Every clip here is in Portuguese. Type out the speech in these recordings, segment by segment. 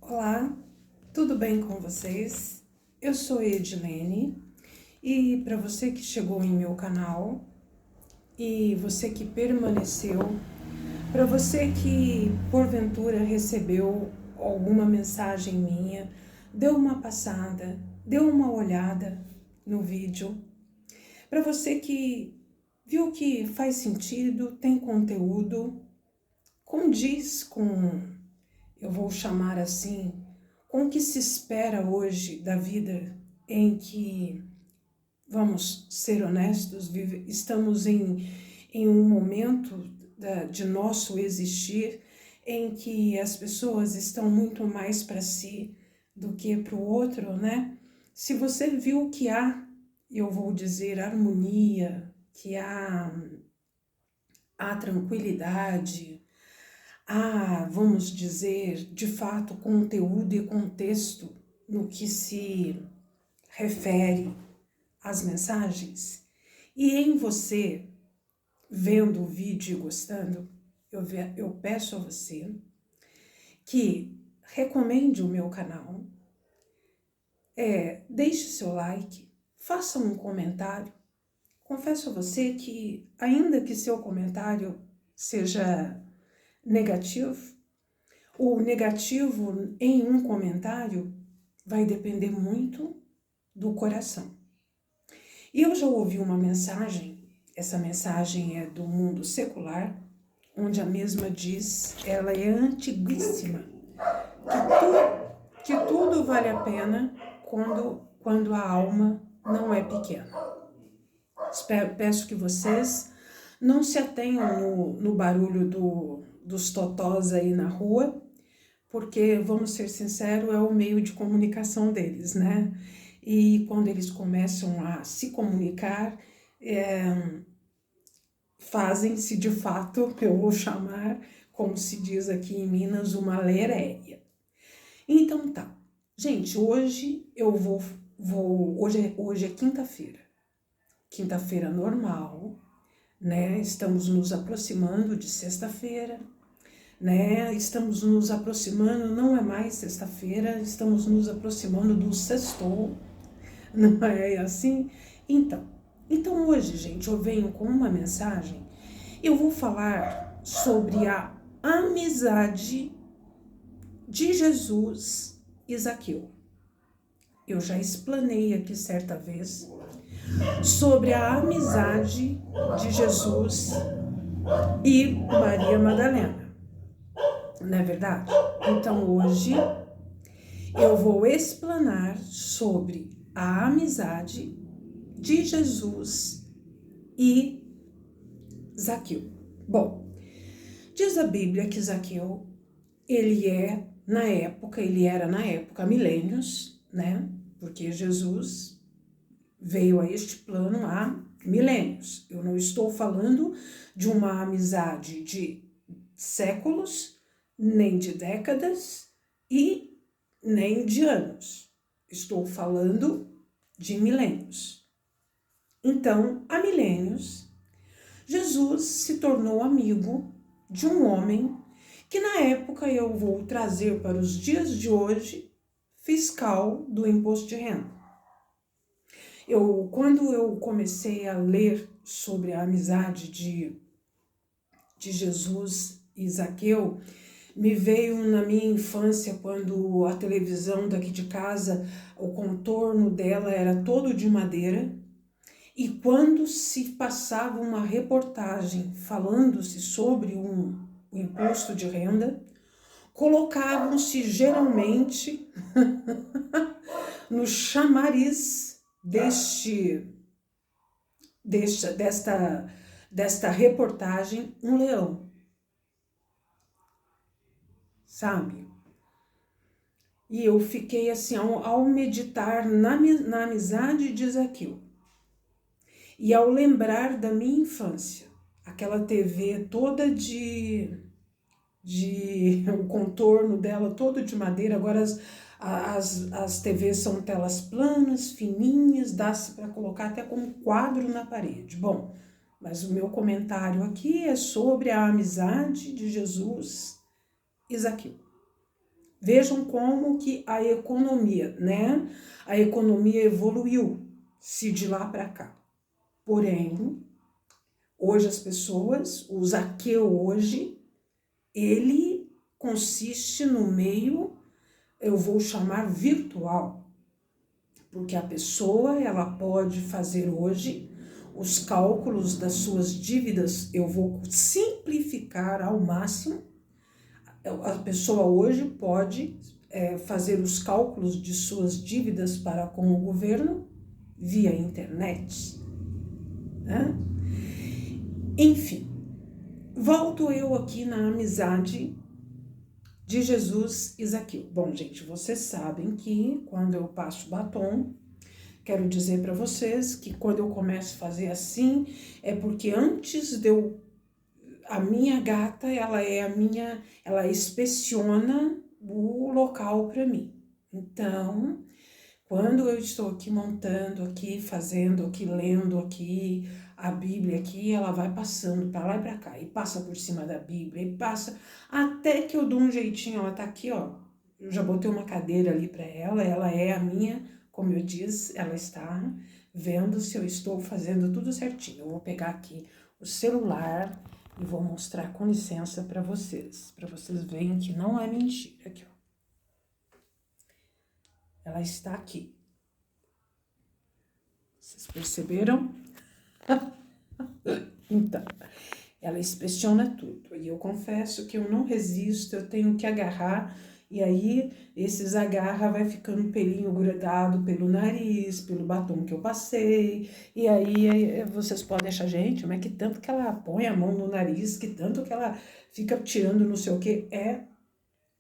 Olá, tudo bem com vocês? Eu sou Edilene e para você que chegou em meu canal e você que permaneceu, para você que porventura recebeu alguma mensagem minha, deu uma passada, deu uma olhada no vídeo, para você que viu que faz sentido, tem conteúdo, condiz com, eu vou chamar assim, com o que se espera hoje da vida em que, vamos ser honestos, estamos em um momento de nosso existir em que as pessoas estão muito mais para si do que para o outro, né? Se você viu que há, eu vou dizer, harmonia, que há tranquilidade, vamos dizer, de fato, conteúdo e contexto no que se refere às mensagens, e em você, vendo o vídeo e gostando, eu peço a você que recomende o meu canal, deixe seu like, faça um comentário. Confesso a você que, ainda que seu comentário seja negativo, o negativo em um comentário vai depender muito do coração. E eu já ouvi uma mensagem, essa mensagem é do mundo secular, onde a mesma diz, ela é antiguíssima, que tudo vale a pena quando a alma não é pequena. Peço que vocês não se atenham no barulho dos totós aí na rua, porque, vamos ser sinceros, é o meio de comunicação deles, né? E quando eles começam a se comunicar, fazem-se de fato, eu vou chamar, como se diz aqui em Minas, uma leréia. Então tá, gente, hoje hoje é quinta-feira normal, né? Estamos nos aproximando de sexta-feira, né? Estamos nos aproximando, não é mais sexta-feira, estamos nos aproximando do sextou, não é assim? Então hoje, gente, eu venho com uma mensagem, eu vou falar sobre a amizade de Jesus e Zaqueu. Eu já explanei aqui certa vez sobre a amizade de Jesus e Maria Madalena, não é verdade? Então hoje eu vou explanar sobre a amizade de Jesus e Zaqueu. Bom, diz a Bíblia que Zaqueu, ele era na época milênios, né? Porque Jesus veio a este plano há milênios. Eu não estou falando de uma amizade de séculos, nem de décadas e nem de anos. Estou falando de milênios. Então, há milênios, Jesus se tornou amigo de um homem que na época eu vou trazer para os dias de hoje, fiscal do imposto de renda. Quando eu comecei a ler sobre a amizade de Jesus e Zaqueu, me veio na minha infância, quando a televisão daqui de casa, o contorno dela era todo de madeira, e quando se passava uma reportagem falando-se sobre o imposto de renda, colocavam-se geralmente no chamariz desta reportagem um leão, sabe? E eu fiquei assim, ao meditar na amizade de Zaqueu, e ao lembrar da minha infância, aquela TV toda o contorno dela todo de madeira, agora as TVs são telas planas, fininhas, dá-se para colocar até como quadro na parede. Bom, mas o meu comentário aqui é sobre a amizade de Jesus e Zaqueu. Vejam como que a economia, né? A economia evoluiu-se de lá para cá. Porém, hoje as pessoas, o Zaqueu hoje, ele consiste no meio, eu vou chamar virtual, porque a pessoa, ela pode fazer hoje os cálculos das suas dívidas, eu vou simplificar ao máximo. A pessoa hoje pode fazer os cálculos de suas dívidas para com o governo via internet, né? Enfim, volto eu aqui na amizade de Jesus e Zaqueu. Bom, gente, vocês sabem que quando eu passo batom, quero dizer para vocês que quando eu começo a fazer assim, é porque antes de eu... A minha gata, ela inspeciona o local para mim. Então, quando eu estou aqui montando, aqui fazendo, aqui lendo, aqui a Bíblia, aqui ela vai passando para lá e para cá, e passa por cima da Bíblia, e passa, até que eu dou um jeitinho, ela tá aqui, ó, eu já botei uma cadeira ali para ela é a minha, como eu disse, ela está vendo se eu estou fazendo tudo certinho. Eu vou pegar aqui o celular e vou mostrar com licença para vocês verem que não é mentira. Aqui, ó. Ela está aqui. Vocês perceberam? Então, ela inspeciona tudo. E eu confesso que eu não resisto, eu tenho que agarrar. E aí, esses agarra vai ficando um pelinho grudado pelo nariz, pelo batom que eu passei. E aí, vocês podem achar, gente, mas que tanto que ela põe a mão no nariz, que tanto que ela fica tirando não sei o que. É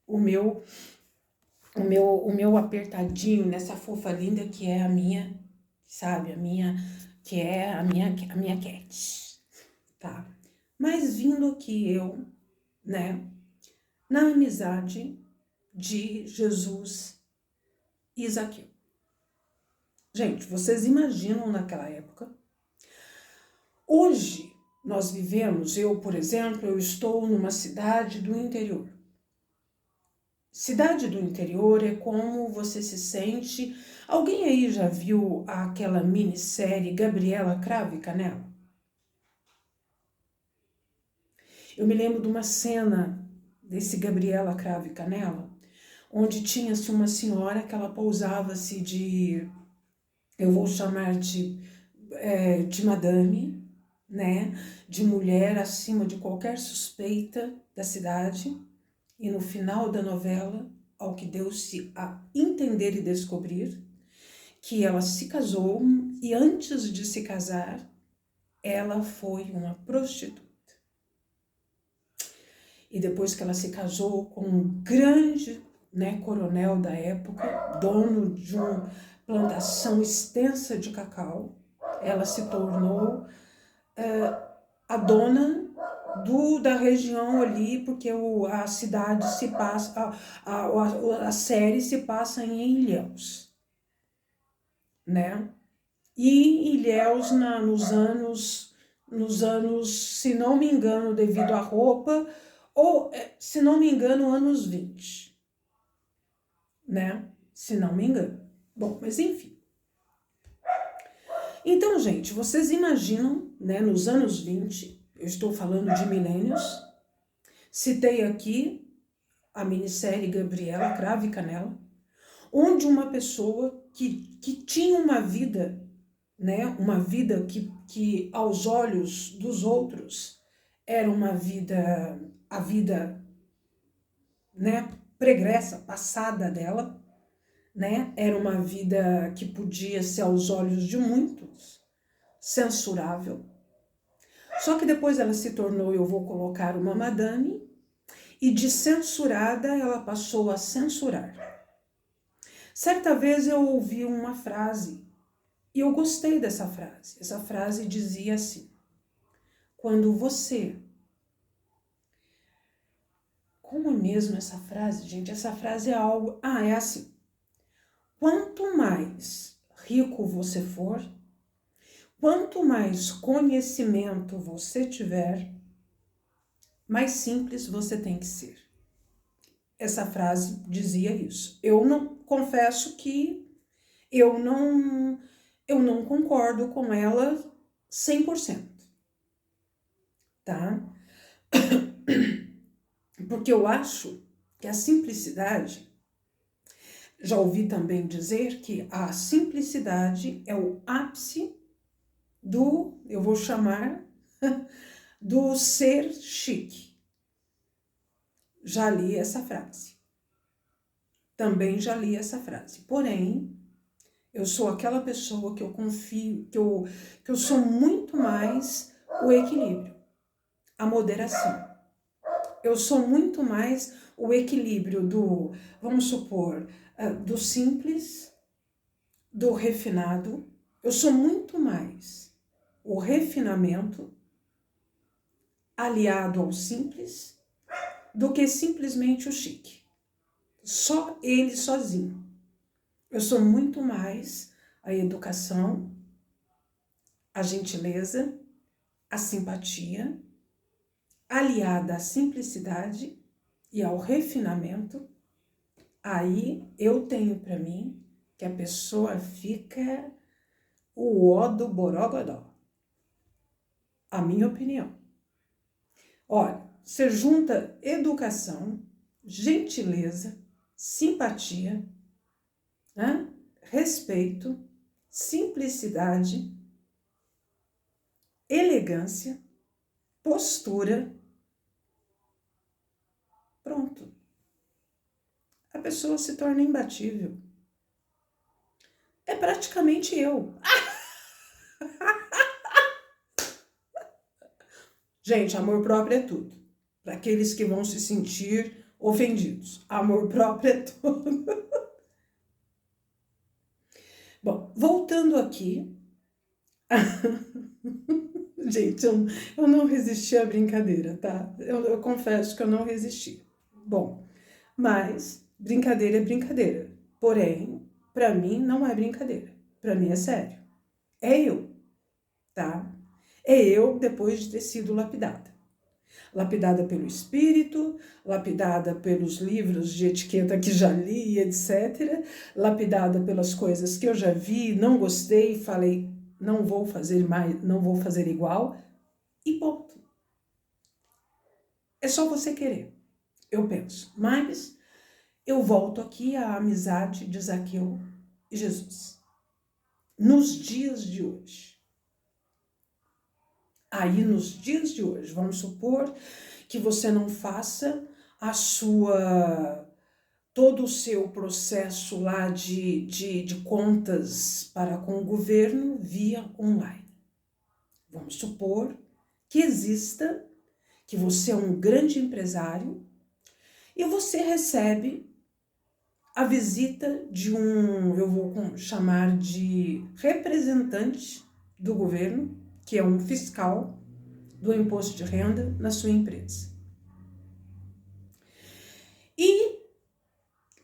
o meu apertadinho nessa fofa linda que é a minha, sabe? A minha cat, tá? Mas vindo aqui eu, né, na amizade de Jesus e Zaqueu. Gente, vocês imaginam naquela época? Hoje nós vivemos, eu, por exemplo, eu estou numa cidade do interior. Cidade do interior é como você se sente... Alguém aí já viu aquela minissérie Gabriela Cravo e Canela? Eu me lembro de uma cena desse Gabriela Cravo e Canela, onde tinha-se uma senhora que ela pousava-se de... Eu vou chamar de madame, né? De mulher acima de qualquer suspeita da cidade. E no final da novela, ao que deu-se a entender e descobrir, que ela se casou e antes de se casar, ela foi uma prostituta. E depois que ela se casou com um grande, né, coronel da época, dono de uma plantação extensa de cacau, ela se tornou a dona da região ali, porque a cidade se passa, a série se passa em Ilhéus, né? E Ilhéus nos anos, se não me engano, devido à roupa, ou, se não me engano, anos 20, né? Se não me engano. Bom, mas enfim. Então, gente, vocês imaginam, né, nos anos 20, eu estou falando de milênios, citei aqui a minissérie Gabriela Cravo e Canela, onde uma pessoa que tinha uma vida, né, uma vida que aos olhos dos outros era uma vida, a vida, né, pregressa, passada dela, né, era uma vida que podia ser aos olhos de muitos censurável. Só que depois ela se tornou, eu vou colocar, uma madame, e de censurada ela passou a censurar. Certa vez eu ouvi uma frase, e eu gostei dessa frase. Essa frase dizia assim: quando você... Como é mesmo essa frase, gente? Essa frase é algo... é assim. Quanto mais rico você for, quanto mais conhecimento você tiver, mais simples você tem que ser. essa frase dizia isso. Eu não confesso que eu não concordo com ela 100%, tá? Porque eu acho que a simplicidade, já ouvi também dizer que a simplicidade é o ápice do, eu vou chamar, do ser chique. Já li essa frase. Também já li essa frase. Porém, eu sou aquela pessoa que eu confio, que eu sou muito mais o equilíbrio, a moderação. Eu sou muito mais o equilíbrio do, vamos supor, do simples, do refinado. Eu sou muito mais o refinamento aliado ao simples do que simplesmente o chique. Só ele sozinho. Eu sou muito mais a educação, a gentileza, a simpatia, aliada à simplicidade e ao refinamento. Aí eu tenho para mim que a pessoa fica o ó do borogodó. A minha opinião. Olha, você junta educação, gentileza, simpatia, né? Respeito, simplicidade, elegância, postura. Pronto. A pessoa se torna imbatível. É praticamente eu. Gente, amor próprio é tudo. Para aqueles que vão se sentir ofendidos. Amor próprio é tudo. Bom, voltando aqui. Gente, eu não resisti à brincadeira, tá? Eu confesso que eu não resisti. Bom, mas brincadeira é brincadeira. Porém, para mim não é brincadeira. Para mim é sério. É eu, tá? É eu depois de ter sido lapidada. Lapidada pelo espírito, lapidada pelos livros de etiqueta que já li, etc. Lapidada pelas coisas que eu já vi, não gostei, falei, não vou fazer mais, não vou fazer igual, e ponto. É só você querer, eu penso. Mas eu volto aqui à amizade de Zaqueu e Jesus. Nos dias de hoje. Aí, nos dias de hoje, vamos supor que você não faça todo o seu processo lá de contas para com o governo via online. Vamos supor que exista, que você é um grande empresário e você recebe a visita de eu vou chamar de representante do governo, que é um fiscal do imposto de renda na sua empresa. E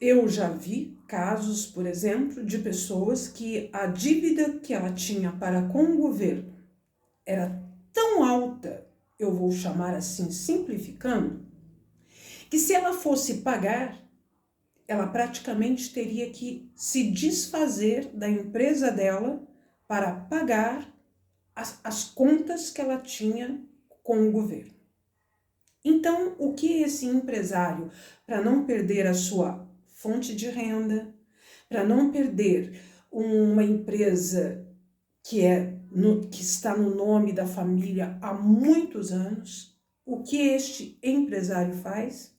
eu já vi casos, por exemplo, de pessoas que a dívida que ela tinha para com o governo era tão alta, eu vou chamar assim, simplificando, que se ela fosse pagar, ela praticamente teria que se desfazer da empresa dela para pagar as contas que ela tinha com o governo. Então, o que esse empresário, para não perder a sua fonte de renda, para não perder uma empresa que está no nome da família há muitos anos, o que este empresário faz?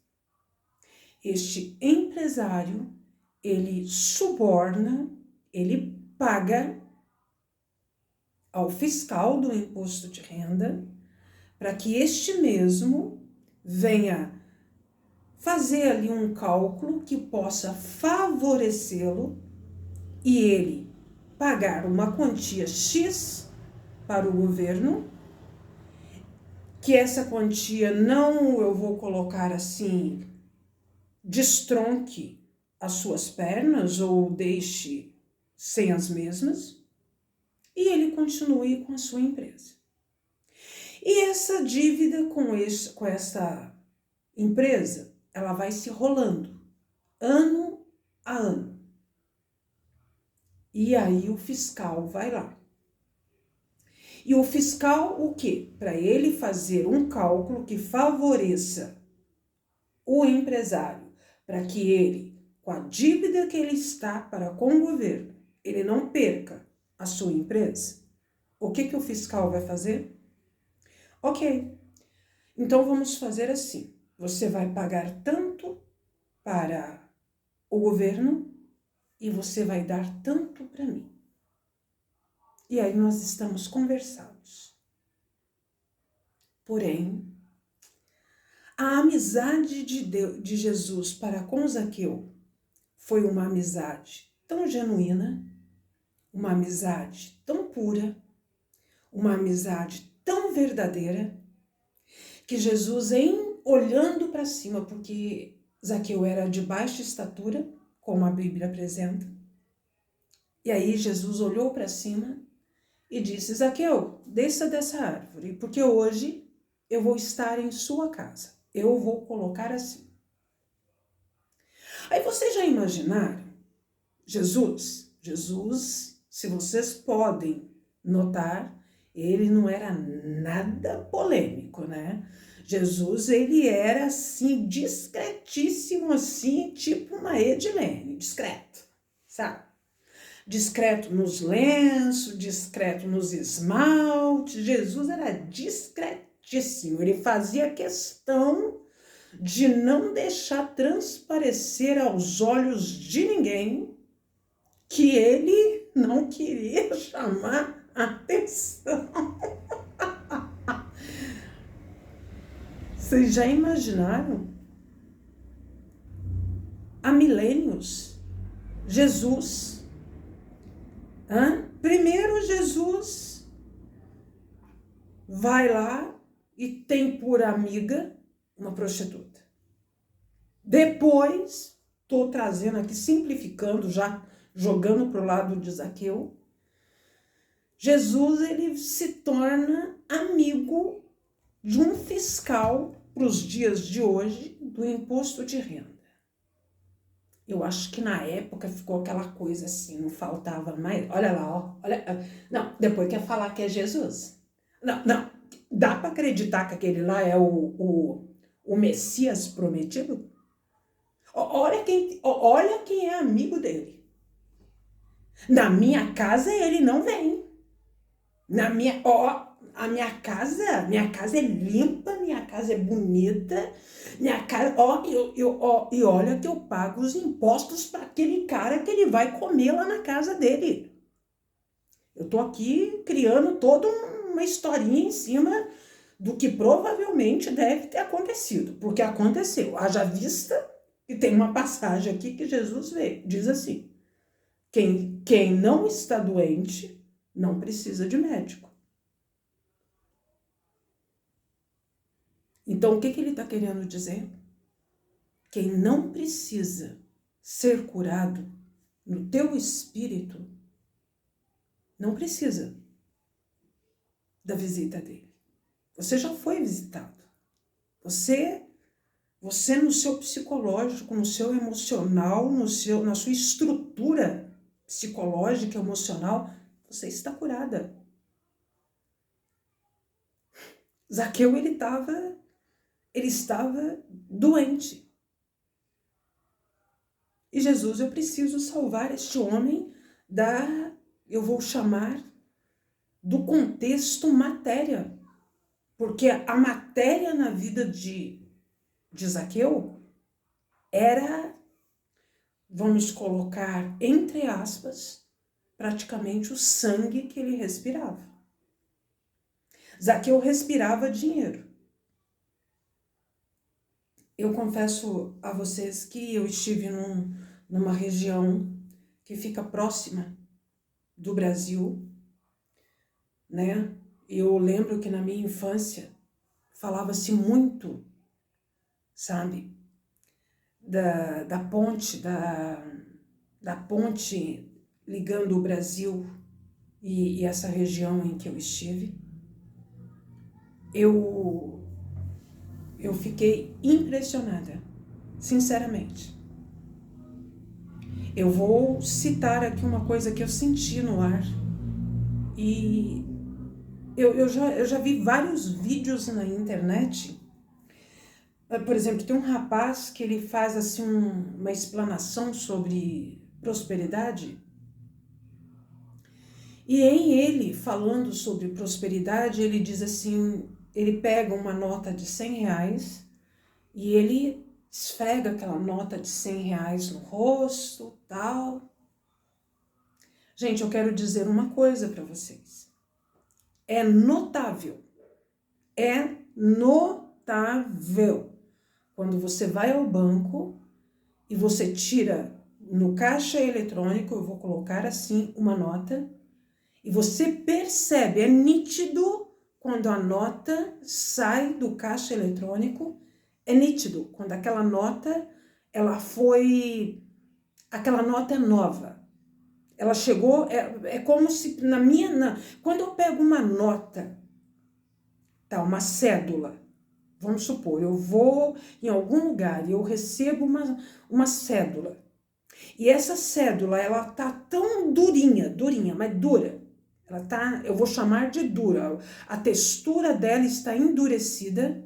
Este empresário, ele suborna, ele paga ao fiscal do imposto de renda para que este mesmo venha fazer ali um cálculo que possa favorecê-lo e ele pagar uma quantia X para o governo, que essa quantia não, eu vou colocar assim, destronque as suas pernas ou deixe sem as mesmas, e ele continue com a sua empresa. E essa dívida com essa empresa ela vai se rolando, ano a ano. E aí o fiscal vai lá. E o fiscal, o quê? Para ele fazer um cálculo que favoreça o empresário, para que ele, com a dívida que ele está para com o governo, ele não perca a sua empresa. O que o fiscal vai fazer? Ok, então vamos fazer assim. Você vai pagar tanto para o governo e você vai dar tanto para mim. E aí nós estamos conversados. Porém, a amizade de Jesus para com Zaqueu foi uma amizade tão genuína, uma amizade tão pura, uma amizade tão verdadeira, que Jesus, olhando para cima, porque Zaqueu era de baixa estatura, como a Bíblia apresenta, e aí Jesus olhou para cima e disse: Zaqueu, desça dessa árvore, porque hoje eu vou estar em sua casa. Eu vou colocar assim. Aí vocês já imaginaram? Jesus, se vocês podem notar, ele não era nada polêmico, né? Jesus, ele era assim, discretíssimo, assim, tipo uma Edilene, discreto, sabe? Discreto nos lenços, discreto nos esmaltes. Jesus era discretíssimo, ele fazia questão de não deixar transparecer aos olhos de ninguém que ele não queria chamar atenção. Vocês já imaginaram? Há milênios, Jesus. Primeiro Jesus vai lá e tem por amiga uma prostituta. Depois, estou trazendo aqui, simplificando, já jogando para o lado de Zaqueu, Jesus, ele se torna amigo de um fiscal para os dias de hoje do imposto de renda. Eu acho que na época ficou aquela coisa assim, não faltava mais. Olha lá, ó. Olha, não, depois quer falar que é Jesus. Não, dá para acreditar que aquele lá é o Messias prometido? Olha quem é amigo dele. Na minha casa ele não vem. A minha casa é limpa, minha casa é bonita, minha casa, e olha que eu pago os impostos para aquele cara que ele vai comer lá na casa dele. Eu tô aqui criando toda uma historinha em cima do que provavelmente deve ter acontecido, porque aconteceu. Haja vista que tem uma passagem aqui que Jesus diz assim: quem não está doente não precisa de médico. Então, o que ele está querendo dizer? Quem não precisa ser curado no teu espírito, não precisa da visita dele. Você já foi visitado. Você no seu psicológico, no seu emocional, na sua estrutura psicológica, emocional, você está curada. Zaqueu, ele estava doente. E Jesus, eu preciso salvar este homem eu vou chamar, do contexto matéria. Porque a matéria na vida de Zaqueu era, vamos colocar entre aspas, praticamente o sangue que ele respirava. Zaqueu respirava dinheiro. Eu confesso a vocês que eu estive numa região que fica próxima do Brasil, né? Eu lembro que na minha infância falava-se muito, sabe, da ponte, da ponte ligando o Brasil e essa região em que eu estive. Eu fiquei impressionada Sinceramente. Eu vou citar aqui uma coisa que eu senti no ar. E eu já vi vários vídeos na internet. Por exemplo, tem um rapaz que ele faz assim uma explanação sobre prosperidade. E em ele, falando sobre prosperidade, ele diz assim, ele pega uma nota de R$100 e ele esfrega aquela nota de R$100 no rosto, tal. Gente, eu quero dizer uma coisa para vocês. É notável quando você vai ao banco e você tira no caixa eletrônico, eu vou colocar assim uma nota, e você percebe, é nítido quando a nota sai do caixa eletrônico, é nítido quando aquela nota, aquela nota é nova. Ela chegou, é como se quando eu pego uma nota, tá, uma cédula, vamos supor, eu vou em algum lugar e eu recebo uma cédula. E essa cédula, ela tá tão durinha, mas dura. Eu vou chamar de dura. A textura dela está endurecida.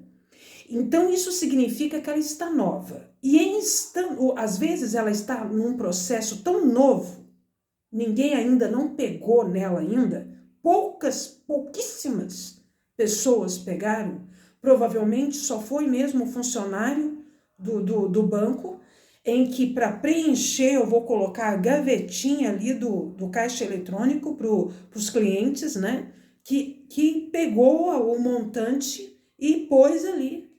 Então, isso significa que ela está nova. E às vezes ela está num processo tão novo, ninguém ainda não pegou nela ainda, pouquíssimas pessoas pegaram, provavelmente só foi mesmo o funcionário do banco, em que para preencher eu vou colocar a gavetinha ali do caixa eletrônico para os clientes, né? Que pegou o montante e pôs ali.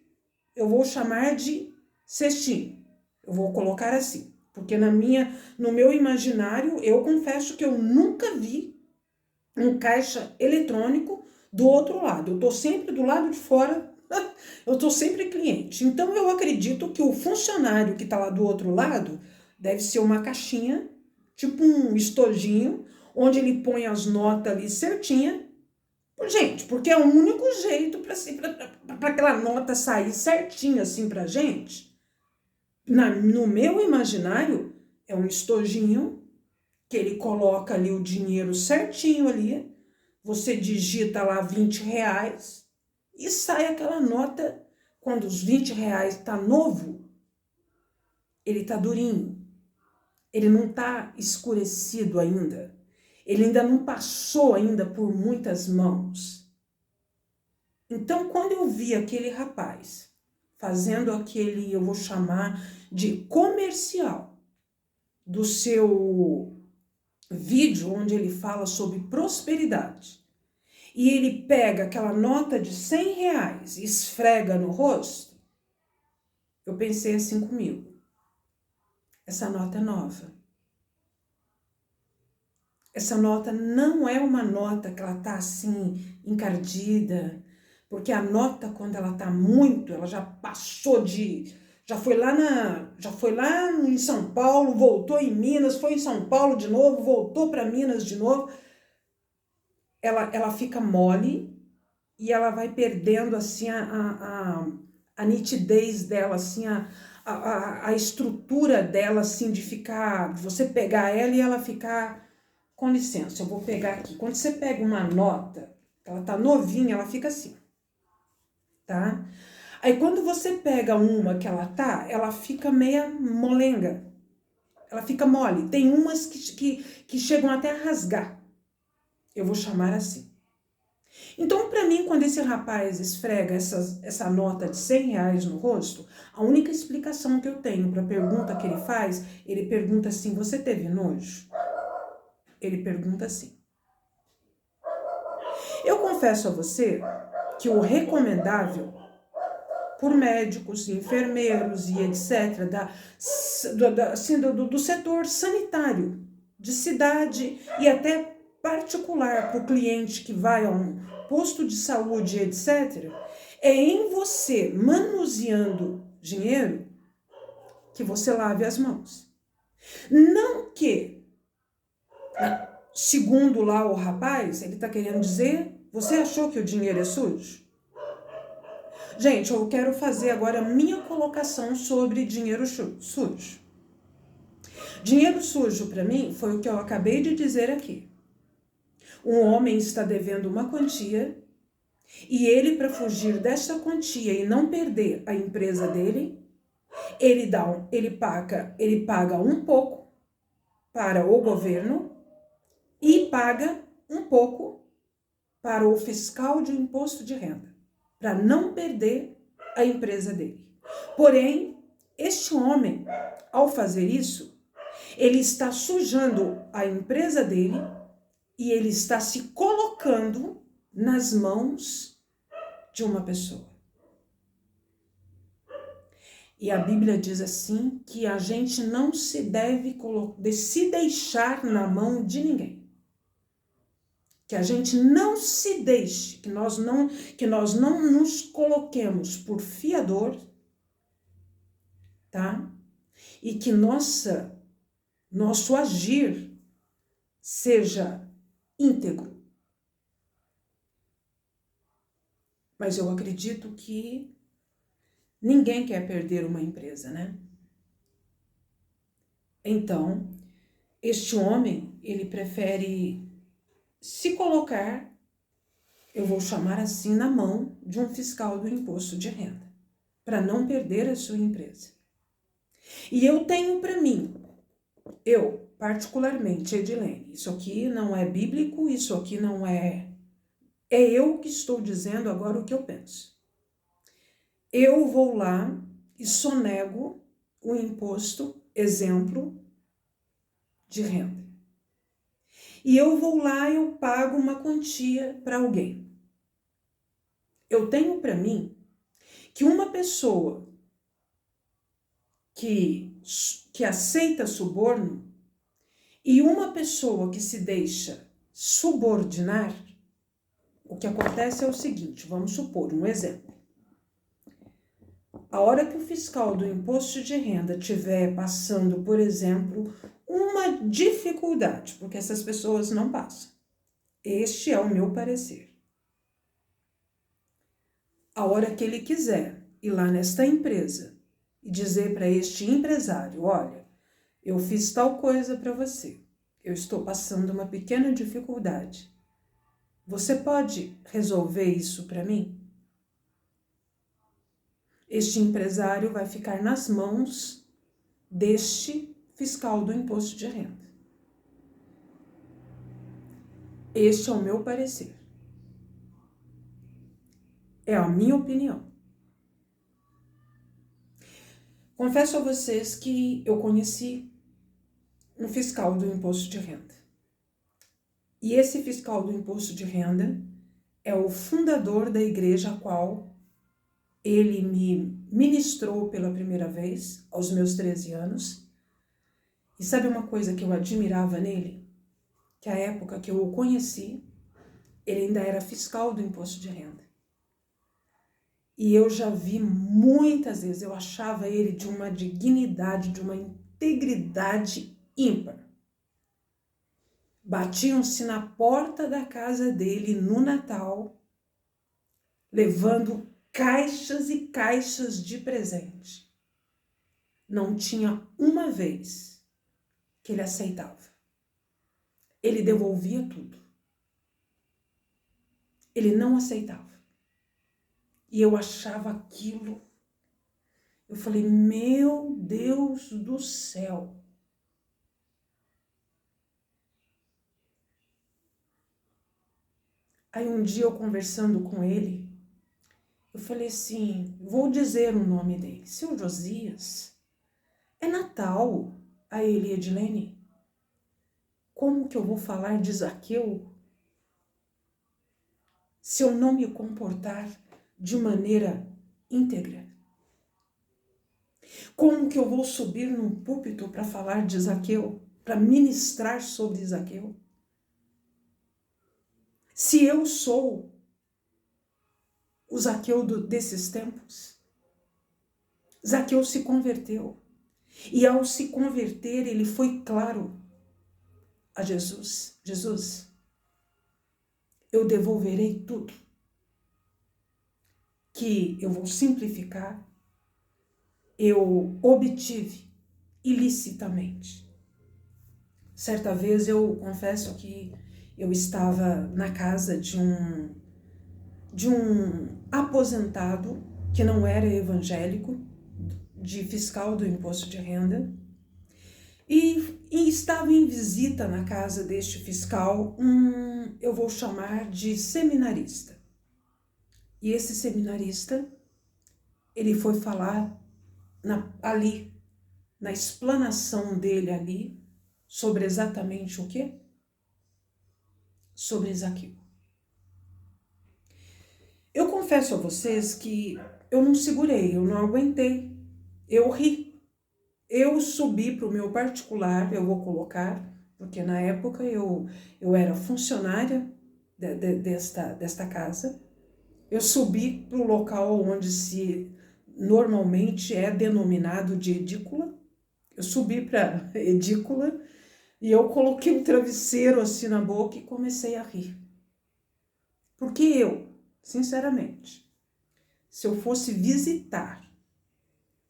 Eu vou chamar de cestinho. Eu vou colocar assim. Porque no meu imaginário, eu confesso que eu nunca vi um caixa eletrônico do outro lado. Eu estou sempre do lado de fora, eu estou sempre cliente. Então, eu acredito que o funcionário que está lá do outro lado deve ser uma caixinha, tipo um estojinho, onde ele põe as notas ali certinha. Gente, porque é o único jeito para aquela nota sair certinha assim para gente. No meu imaginário, é um estojinho que ele coloca ali o dinheiro certinho ali, você digita lá R$20 e sai aquela nota. Quando os R$20 tá novo, ele tá durinho, ele não tá escurecido ainda, ele ainda não passou ainda por muitas mãos. Então, quando eu vi aquele rapaz fazendo aquele, eu vou chamar de comercial, do seu vídeo onde ele fala sobre prosperidade, e ele pega aquela nota de R$100 e esfrega no rosto, eu pensei assim comigo, essa nota é nova. Essa nota não é uma nota que ela tá assim, encardida, porque a nota, quando ela tá muito, ela já passou já foi lá em São Paulo, voltou em Minas, foi em São Paulo de novo, voltou para Minas de novo. Ela fica mole e ela vai perdendo assim a nitidez dela, assim, a estrutura dela, assim, de você pegar ela e ela ficar, com licença, eu vou pegar aqui. Quando você pega uma nota, ela tá novinha, ela fica assim, tá? Aí quando você pega uma que ela fica meia molenga, ela fica mole. Tem umas que chegam até a rasgar, eu vou chamar assim. Então, para mim, quando esse rapaz esfrega essa nota de R$100 no rosto, a única explicação que eu tenho para a pergunta que ele faz, ele pergunta assim, você teve nojo? Ele pergunta assim. Eu confesso a você que o recomendável por médicos, enfermeiros e etc., do setor sanitário, de cidade e até particular para o cliente que vai a um posto de saúde, etc., é em você manuseando dinheiro que você lave as mãos. Não que, segundo lá o rapaz, ele está querendo dizer, você achou que o dinheiro é sujo? Gente, eu quero fazer agora a minha colocação sobre dinheiro sujo. Dinheiro sujo, para mim, foi o que eu acabei de dizer aqui. Um homem está devendo uma quantia e ele, para fugir desta quantia e não perder a empresa dele, ele paga um pouco para o governo e paga um pouco para o fiscal de imposto de renda, para não perder a empresa dele. Porém, este homem, ao fazer isso, ele está sujando a empresa dele e ele está se colocando nas mãos de uma pessoa. E a Bíblia diz assim que a gente não se deve se deixar na mão de ninguém. Que a gente não se deixe, que nós não nos coloquemos por fiador, tá? E que nosso agir seja íntegro. Mas eu acredito que ninguém quer perder uma empresa, né? Então, este homem, ele prefere se colocar, eu vou chamar assim, na mão de um fiscal do imposto de renda, para não perder a sua empresa. E eu tenho para mim, eu particularmente, Edilene, isso aqui não é bíblico, isso aqui não é... É eu que estou dizendo agora o que eu penso. Eu vou lá e sonego o imposto, exemplo, de renda. E eu vou lá e eu pago uma quantia para alguém. Eu tenho para mim que uma pessoa que aceita suborno e uma pessoa que se deixa subordinar, o que acontece é o seguinte, vamos supor um exemplo. A hora que o fiscal do imposto de renda estiver passando, por exemplo, uma dificuldade, porque essas pessoas não passam. Este é o meu parecer. A hora que ele quiser ir lá nesta empresa e dizer para este empresário, olha, eu fiz tal coisa para você, eu estou passando uma pequena dificuldade. Você pode resolver isso para mim? Este empresário vai ficar nas mãos deste fiscal do imposto de renda. Este é o meu parecer. É a minha opinião. Confesso a vocês que eu conheci um fiscal do imposto de renda. E esse fiscal do imposto de renda é o fundador da igreja a qual ele me ministrou pela primeira vez, aos meus 13 anos. E sabe uma coisa que eu admirava nele? Que a época que eu o conheci, ele ainda era fiscal do imposto de renda. E eu já vi muitas vezes, eu achava ele de uma dignidade, de uma integridade ímpar. Batiam-se na porta da casa dele no Natal, levando caixas e caixas de presente. Não tinha uma vez que ele aceitava. Ele devolvia tudo. Ele não aceitava. E eu achava aquilo. Eu falei, meu Deus do céu. Aí um dia eu conversando com ele, eu falei assim, vou dizer o nome dele, seu Josias, é Natal. Aí ele, Edilene, como que eu vou falar de Zaqueu se eu não me comportar de maneira íntegra? Como que eu vou subir num púlpito para falar de Zaqueu, para ministrar sobre Zaqueu? Se eu sou o Zaqueu desses tempos, Zaqueu se converteu. E ao se converter, ele foi claro a Jesus. Jesus, eu devolverei tudo. que eu vou simplificar, eu obtive ilicitamente. Certa vez eu confesso que eu estava na casa de um aposentado que não era evangélico, de fiscal do imposto de renda, e estava em visita na casa deste fiscal eu vou chamar de seminarista. E esse seminarista, ele foi falar ali, na explanação dele ali, sobre exatamente o quê? Sobre Zaqueu. Eu confesso a vocês que eu não segurei, eu não aguentei, eu ri. Eu subi para o meu particular, eu vou colocar, porque na época eu era funcionária desta casa. Eu subi para o local onde se normalmente é denominado de edícula. Eu subi para a edícula e eu coloquei um travesseiro assim na boca e comecei a rir. Porque eu, sinceramente, se eu fosse visitar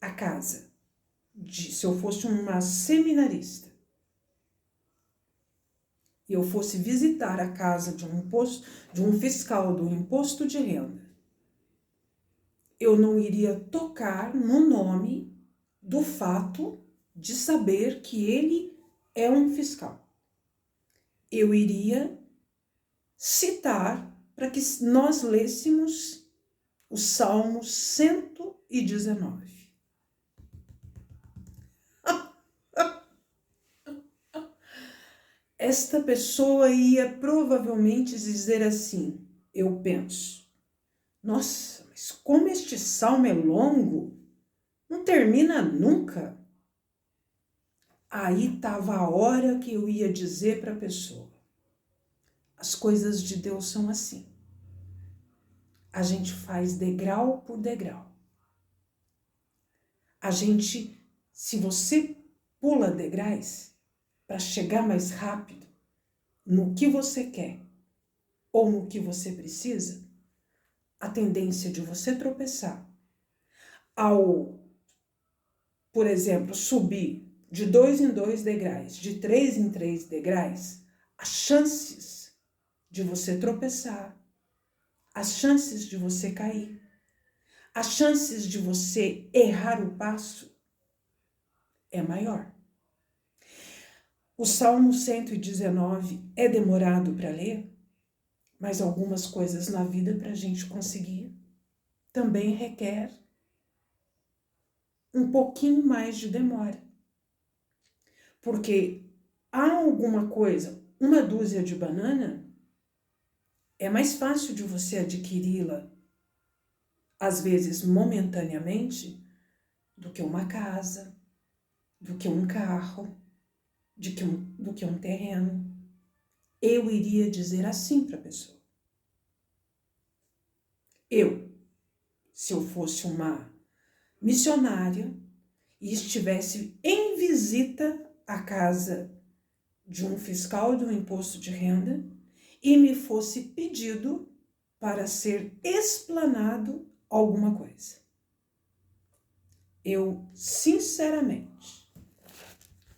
a casa, se eu fosse uma seminarista, e eu fosse visitar a casa de um fiscal do imposto de renda, eu não iria tocar no nome do fato de saber que ele é um fiscal. Eu iria citar para que nós lêssemos o Salmo 119. Esta pessoa ia provavelmente dizer assim, eu penso, nossa, mas como este salmo é longo, não termina nunca. Aí estava a hora que eu ia dizer para a pessoa, as coisas de Deus são assim. A gente faz degrau por degrau. A gente, se você pula degraus para chegar mais rápido no que você quer ou no que você precisa, a tendência de você tropeçar ao, por exemplo, subir de 2 em 2 degraus, de 3 em 3 degraus, as chances de você tropeçar, as chances de você cair, as chances de você errar o passo é maior. O Salmo 119 é demorado para ler, mas algumas coisas na vida para a gente conseguir também requer um pouquinho mais de demora. Porque há alguma coisa, uma dúzia de banana, é mais fácil de você adquiri-la, às vezes momentaneamente, do que uma casa, do que um carro, do que um terreno. Eu iria dizer assim para a pessoa. Se eu fosse uma missionária e estivesse em visita à casa de um fiscal do imposto de renda e me fosse pedido para ser explanado alguma coisa. Eu, sinceramente,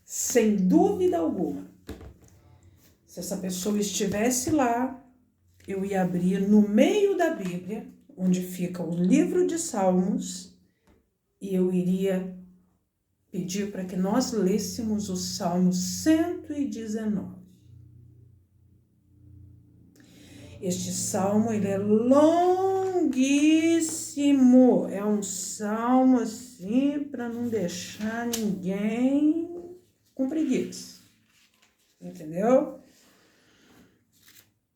sem dúvida alguma, se essa pessoa estivesse lá, eu ia abrir no meio da Bíblia, onde fica o livro de Salmos, e eu iria pedir para que nós lêssemos o Salmo 119. Este salmo, ele é longuíssimo, é um salmo assim para não deixar ninguém com preguiça, entendeu?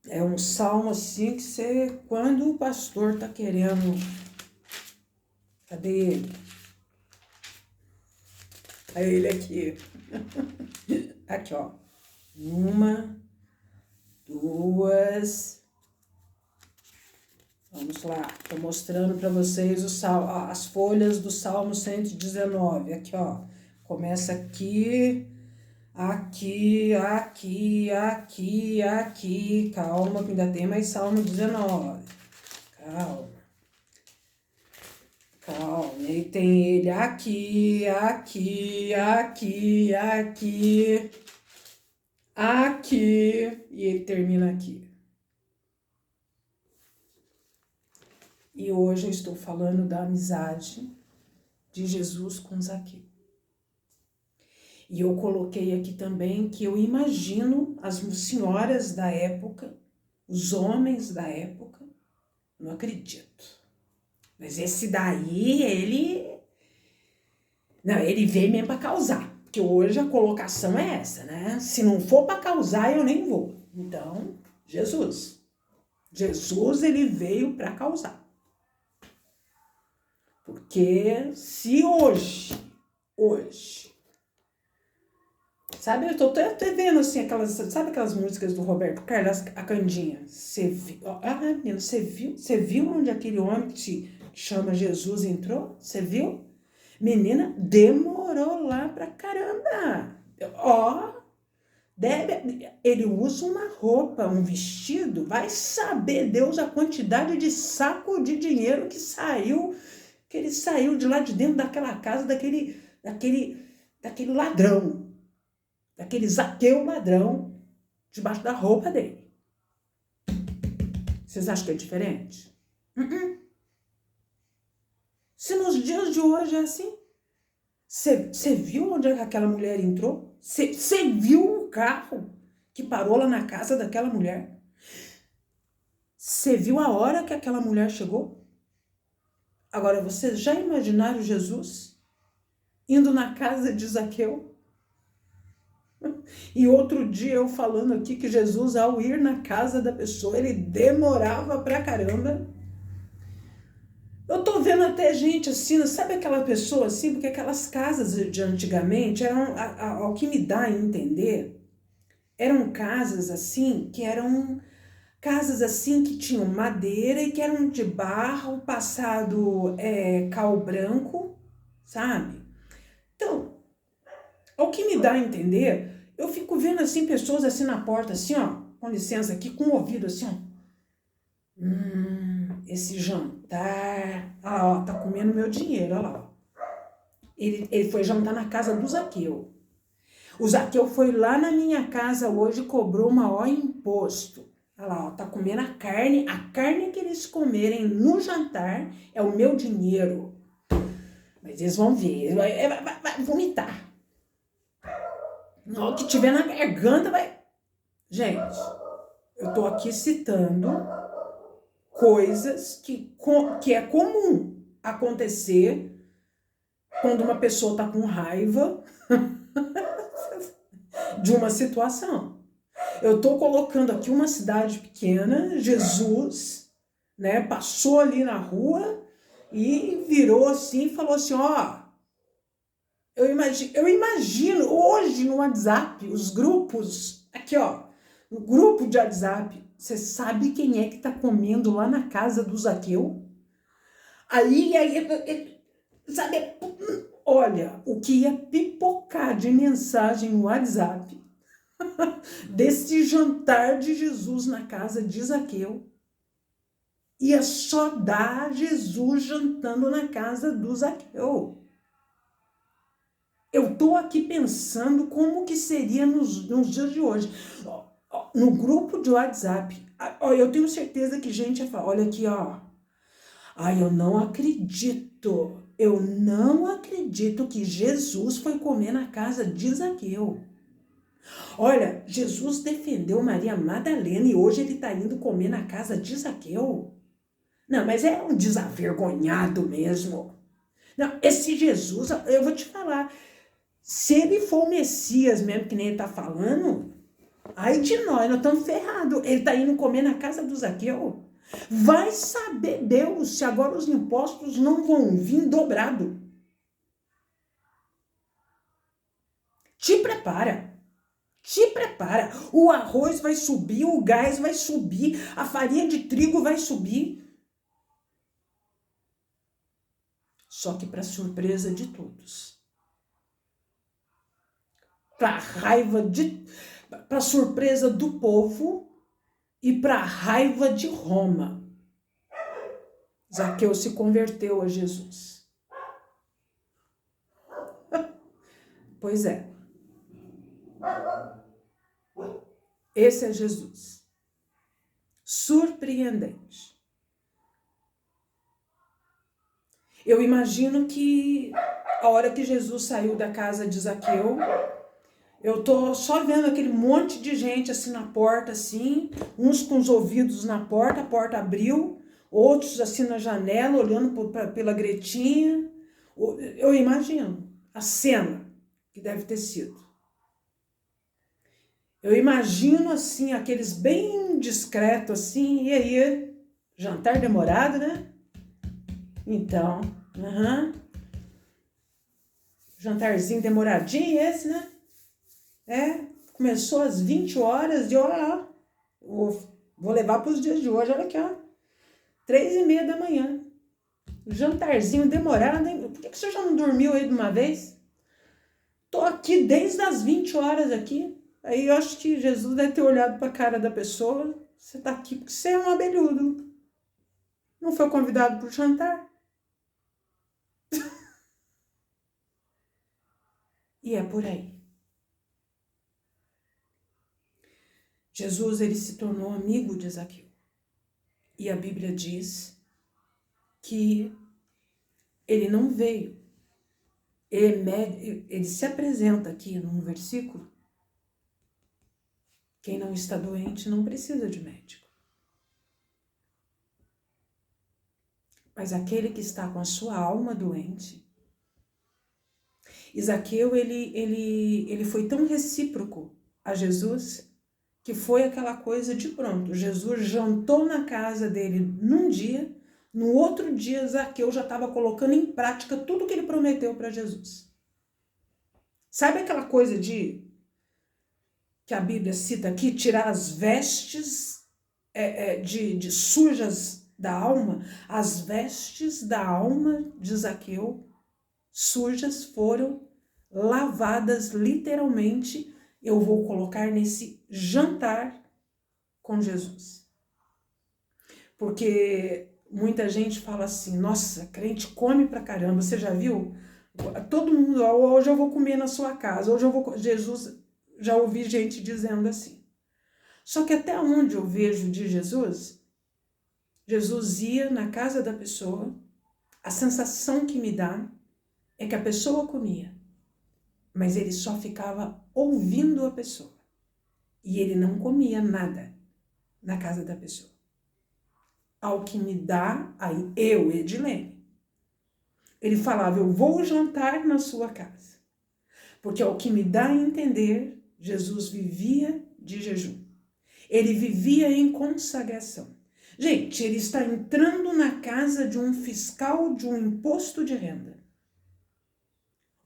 É um salmo assim que você, quando o pastor tá querendo, cadê ele? É ele aqui. Aqui, ó. 1, 2. Vamos lá. Tô mostrando para vocês as folhas do Salmo 119. Aqui, ó. Começa aqui, aqui, aqui, aqui, aqui. Calma, que ainda tem mais Salmo 19. Calma. Calma, e tem ele aqui, aqui, aqui, aqui, aqui, e ele termina aqui. E hoje eu estou falando da amizade de Jesus com Zaqueu. E eu coloquei aqui também que eu imagino as senhoras da época, os homens da época, não acredito. Mas esse daí, ele veio mesmo para causar. Porque hoje a colocação é essa, né? Se não for para causar, eu nem vou. Então, Jesus, ele veio para causar. Porque se hoje, sabe, eu tô até vendo assim, sabe aquelas músicas do Roberto Carlos, a Candinha? Você viu onde aquele homem que te chama Jesus entrou? Você viu? Menina, demorou lá pra caramba. Ele usa uma roupa, um vestido, vai saber Deus a quantidade de saco de dinheiro que ele saiu de lá de dentro daquela casa, daquele ladrão, daquele Zaqueu ladrão, debaixo da roupa dele. Vocês acham que é diferente? Se nos dias de hoje é assim, você viu onde aquela mulher entrou? Você viu um carro que parou lá na casa daquela mulher? Você viu a hora que aquela mulher chegou? Agora, vocês já imaginaram Jesus indo na casa de Zaqueu? E outro dia eu falando aqui que Jesus, ao ir na casa da pessoa, ele demorava pra caramba. Eu tô vendo até gente assim, sabe aquela pessoa assim, porque aquelas casas de antigamente eram, ao que me dá a entender, eram casas assim, que tinham madeira e que eram de barro, passado cal branco, sabe? Então, ao que me dá a entender, eu fico vendo assim pessoas assim na porta, assim, ó, com licença aqui, com o ouvido assim, ó. Esse jantar, ó, tá comendo meu dinheiro, olha lá. Ele foi jantar na casa do Zaqueu. O Zaqueu foi lá na minha casa hoje e cobrou o maior imposto. Olha lá, ó, tá comendo a carne que eles comerem no jantar é o meu dinheiro. Mas eles vão ver, vai vomitar. Na hora que tiver na garganta vai... Gente, eu tô aqui citando coisas que é comum acontecer quando uma pessoa tá com raiva de uma situação. Eu tô colocando aqui uma cidade pequena, Jesus, né, passou ali na rua e virou assim e falou assim, ó, eu imagino hoje no WhatsApp, os grupos, aqui ó, no grupo de WhatsApp, você sabe quem é que tá comendo lá na casa do Zaqueu? Aí, sabe, olha, o que ia pipocar de mensagem no WhatsApp desse jantar de Jesus na casa de Zaqueu, ia só dar Jesus jantando na casa do Zaqueu. Eu tô aqui pensando como que seria nos dias de hoje. No grupo de WhatsApp, eu tenho certeza que gente ia falar, olha aqui, ó. Ai, eu não acredito que Jesus foi comer na casa de Zaqueu. Olha, Jesus defendeu Maria Madalena e hoje ele tá indo comer na casa de Zaqueu. Não, mas é um desavergonhado mesmo. Não, esse Jesus, eu vou te falar, se ele for o Messias mesmo, que nem ele tá falando, ai de nós estamos ferrados. Ele tá indo comer na casa do Zaqueu. Vai saber Deus se agora os impostos não vão vir dobrado. Te prepara. O arroz vai subir, o gás vai subir, a farinha de trigo vai subir. Só que para surpresa de todos. Para surpresa do povo e para raiva de Roma. Zaqueu se converteu a Jesus. Pois é. Esse é Jesus. Surpreendente. Eu imagino que a hora que Jesus saiu da casa de Zaqueu, eu tô só vendo aquele monte de gente assim na porta, assim, uns com os ouvidos na porta, a porta abriu, outros assim na janela, olhando pela gretinha. Eu imagino a cena que deve ter sido. Eu imagino assim, aqueles bem discretos assim, e aí, jantar demorado, né? Então, jantarzinho demoradinho esse, né? Começou às 20 horas e olha, vou levar para os dias de hoje, olha aqui, ó, 3:30 da manhã. Jantarzinho demorado, hein? Por que você já não dormiu aí de uma vez? Tô aqui desde as 20 horas aqui. Aí eu acho que Jesus deve ter olhado para a cara da pessoa. Você tá aqui porque você é um abelhudo. Não foi convidado para o jantar? E é por aí. Jesus, ele se tornou amigo de Zaqueu. E a Bíblia diz que ele não veio. Ele se apresenta aqui num versículo. Quem não está doente não precisa de médico. Mas aquele que está com a sua alma doente. Zaqueu, ele foi tão recíproco a Jesus que foi aquela coisa de pronto. Jesus jantou na casa dele num dia, no outro dia Zaqueu já estava colocando em prática tudo que ele prometeu para Jesus. Sabe aquela coisa que a Bíblia cita aqui, tirar as vestes de sujas da alma? As vestes da alma de Zaqueu sujas foram lavadas literalmente. Eu vou colocar nesse jantar com Jesus. Porque muita gente fala assim, nossa, crente come pra caramba, você já viu? Todo mundo, hoje eu vou comer na sua casa, hoje eu vou... Jesus, já ouvi gente dizendo assim. Só que até onde eu vejo de Jesus, Jesus ia na casa da pessoa, a sensação que me dá é que a pessoa comia, mas ele só ficava ouvindo a pessoa. E ele não comia nada na casa da pessoa. Ao que me dá, aí eu, Edilene, ele falava, eu vou jantar na sua casa. Porque ao que me dá a entender, Jesus vivia de jejum. Ele vivia em consagração. Gente, ele está entrando na casa de um fiscal de um imposto de renda.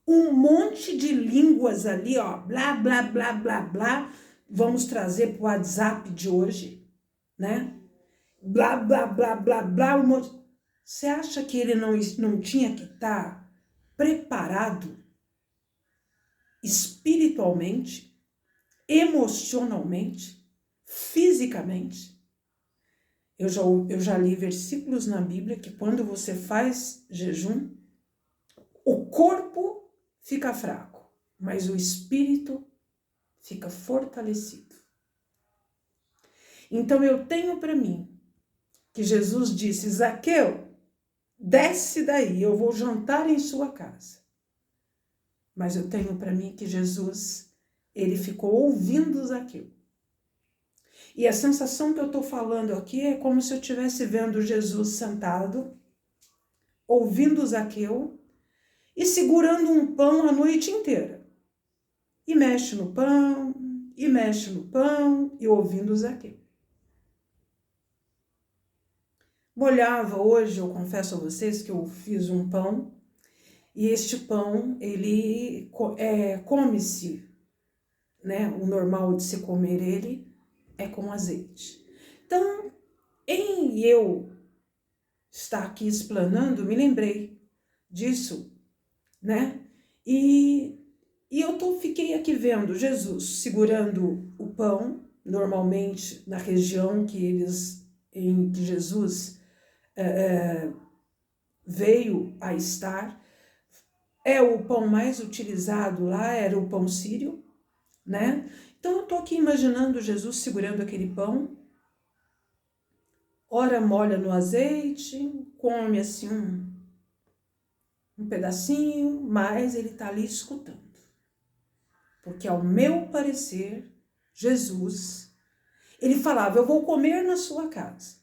Um monte de línguas ali, ó, blá, blá, blá, blá, blá, vamos trazer para o WhatsApp de hoje, né? Blá, blá, blá, blá, blá, um monte. Você acha que ele não tinha que estar preparado espiritualmente, emocionalmente, fisicamente? Eu já li versículos na Bíblia que quando você faz jejum, o corpo fica fraco, mas o espírito fica fortalecido. Então eu tenho para mim que Jesus disse, Zaqueu, desce daí, eu vou jantar em sua casa. Mas eu tenho para mim que Jesus, ele ficou ouvindo Zaqueu. E a sensação que eu estou falando aqui é como se eu estivesse vendo Jesus sentado, ouvindo Zaqueu e segurando um pão a noite inteira. E mexe no pão, e mexe no pão, e ouvindo Zaqueu. Molhava hoje, eu confesso a vocês que eu fiz um pão, e este pão, ele come-se, né? O normal de se comer ele é com azeite. Então, em eu estar aqui explanando, me lembrei disso, né? E fiquei aqui vendo Jesus segurando o pão, normalmente na região em que Jesus veio a estar. É o pão mais utilizado lá, era o pão sírio, né? Então eu estou aqui imaginando Jesus segurando aquele pão, ora molha no azeite, come assim um pedacinho, mas ele está ali escutando. Porque ao meu parecer, Jesus, ele falava, eu vou comer na sua casa.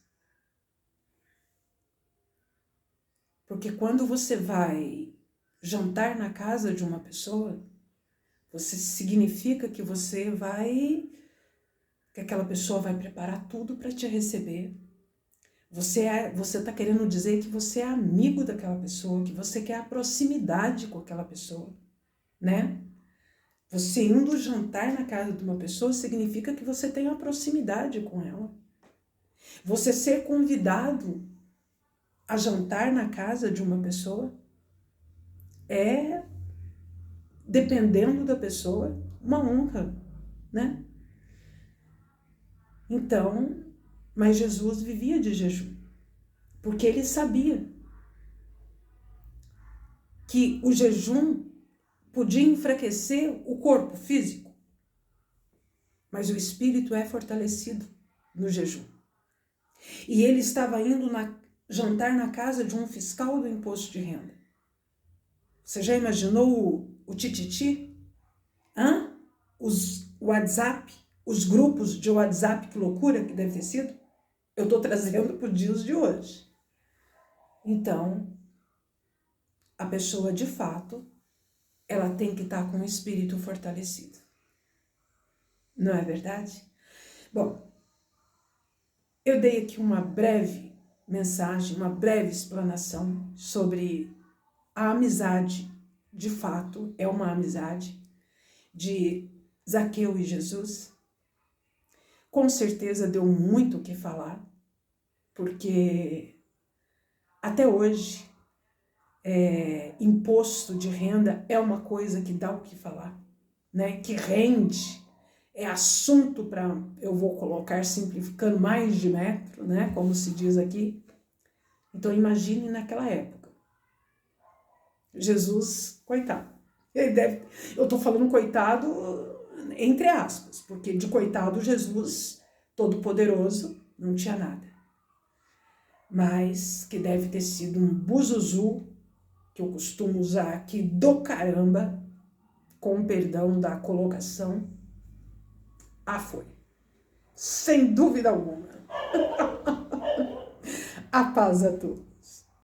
Porque quando você vai jantar na casa de uma pessoa, você significa que que aquela pessoa vai preparar tudo para te receber. Você está querendo dizer que você é amigo daquela pessoa, que você quer a proximidade com aquela pessoa, né? Você indo jantar na casa de uma pessoa significa que você tem uma proximidade com ela. Você ser convidado a jantar na casa de uma pessoa é, dependendo da pessoa, uma honra, né? Então, mas Jesus vivia de jejum, porque ele sabia que o jejum podia enfraquecer o corpo físico, mas o espírito é fortalecido no jejum. E ele estava indo jantar na casa de um fiscal do imposto de renda. Você já imaginou o tititi? Os WhatsApp, os grupos de WhatsApp, que loucura que deve ter sido? Eu estou trazendo para os dias de hoje. Então, a pessoa de fato, ela tem que estar com o espírito fortalecido. Não é verdade? Bom, eu dei aqui uma breve mensagem, uma breve explanação sobre a amizade. De fato, é uma amizade de Zaqueu e Jesus. Com certeza deu muito o que falar, porque até hoje imposto de renda é uma coisa que dá o que falar, né? Que rende, é assunto para, eu vou colocar simplificando, mais de metro, né? Como se diz aqui. Então imagine naquela época. Jesus, coitado. Eu estou falando coitado entre aspas, porque de coitado Jesus, todo-poderoso, não tinha nada. Mas que deve ter sido um buzuzu, que eu costumo usar aqui, do caramba, com perdão da colocação. Foi. Sem dúvida alguma. A paz a tu.